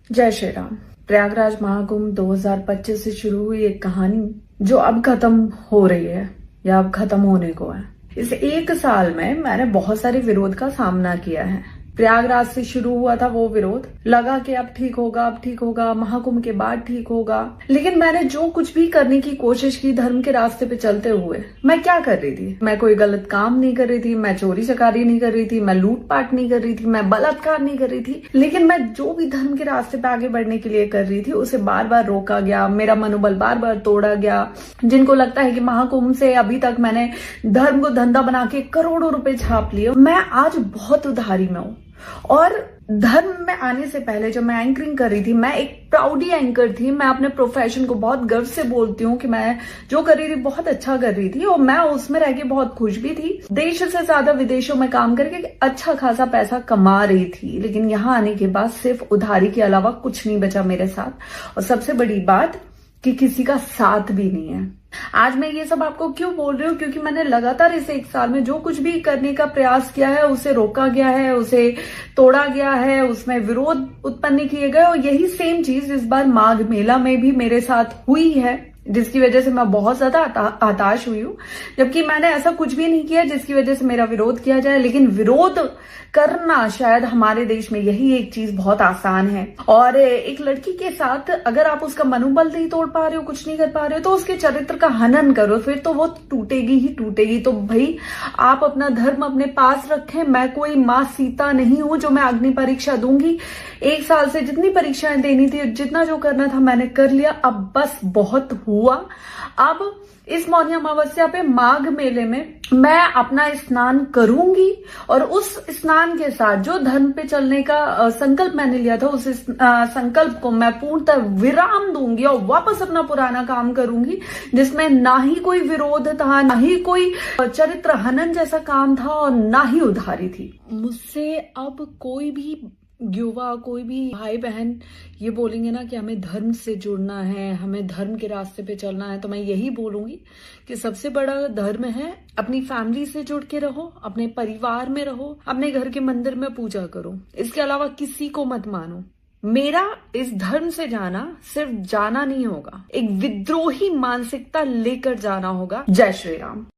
जय श्री राम। प्रयागराज महाकुंभ 2025 से शुरू हुई एक कहानी जो अब खत्म हो रही है या अब खत्म होने को है। इस एक साल में मैंने बहुत सारे विरोध का सामना किया है। प्रयागराज से शुरू हुआ था वो विरोध, लगा कि अब ठीक होगा, महाकुंभ के बाद ठीक होगा। लेकिन मैंने जो कुछ भी करने की कोशिश की धर्म के रास्ते पे चलते हुए, मैं क्या कर रही थी? मैं कोई गलत काम नहीं कर रही थी, मैं चोरी चकारी नहीं कर रही थी, मैं लूटपाट नहीं कर रही थी, मैं बलात्कार नहीं कर रही थी। लेकिन मैं जो भी धर्म के रास्ते पे आगे बढ़ने के लिए कर रही थी उसे बार बार रोका गया, मेरा मनोबल बार बार तोड़ा गया। जिनको लगता है कि महाकुंभ से अभी तक मैंने धर्म को धंधा बना के करोड़ों रुपए छाप लिए, मैं आज बहुत उधारी में हूँ। और धर्म में आने से पहले जब मैं एंकरिंग कर रही थी, मैं एक प्राउडी एंकर थी। मैं अपने प्रोफेशन को बहुत गर्व से बोलती हूँ कि मैं जो कर रही थी बहुत अच्छा कर रही थी और मैं उसमें रह के बहुत खुश भी थी। देश से ज्यादा विदेशों में काम करके अच्छा खासा पैसा कमा रही थी। लेकिन यहाँ आने के बाद सिर्फ उधारी के अलावा कुछ नहीं बचा मेरे साथ। और सबसे बड़ी बात कि किसी का साथ भी नहीं है। आज मैं ये सब आपको क्यों बोल रही हूँ? क्योंकि मैंने लगातार इस एक साल में जो कुछ भी करने का प्रयास किया है उसे रोका गया है, उसे तोड़ा गया है, उसमें विरोध उत्पन्न किए गए। और यही सेम चीज इस बार माघ मेला में भी मेरे साथ हुई है, जिसकी वजह से मैं बहुत ज्यादा हताश हुई हूँ। जबकि मैंने ऐसा कुछ भी नहीं किया जिसकी वजह से मेरा विरोध किया जाए। लेकिन विरोध करना शायद हमारे देश में यही एक चीज बहुत आसान है। और एक लड़की के साथ अगर आप उसका मनोबल नहीं तोड़ पा रहे हो, कुछ नहीं कर पा रहे हो, तो उसके चरित्र का हनन करो, फिर तो वो टूटेगी ही टूटेगी। तो भाई आप अपना धर्म अपने पास रखें। मैं कोई माँ सीता नहीं हूं जो मैं अग्नि परीक्षा दूंगी। एक साल से जितनी परीक्षाएं देनी थी, जितना जो करना था मैंने कर लिया। अब बस बहुत हुआ। अब इस मौनी अमावस्या पे माघ मेले में मैं अपना स्नान करूंगी और उस स्नान के साथ जो धर्म पे चलने का संकल्प मैंने लिया था, उस संकल्प को मैं पूर्णतः विराम दूंगी और वापस अपना पुराना काम करूंगी, जिसमें ना ही कोई विरोध था, ना ही कोई चरित्र हनन जैसा काम था और ना ही उधारी थी। मुझसे अब कोई भी युवा, कोई भी भाई बहन ये बोलेंगे ना कि हमें धर्म से जुड़ना है, हमें धर्म के रास्ते पे चलना है, तो मैं यही बोलूंगी कि सबसे बड़ा धर्म है अपनी फैमिली से जुड़ के रहो, अपने परिवार में रहो, अपने घर के मंदिर में पूजा करो। इसके अलावा किसी को मत मानो। मेरा इस धर्म से जाना सिर्फ जाना नहीं होगा, एक विद्रोही मानसिकता लेकर जाना होगा। जय श्री राम।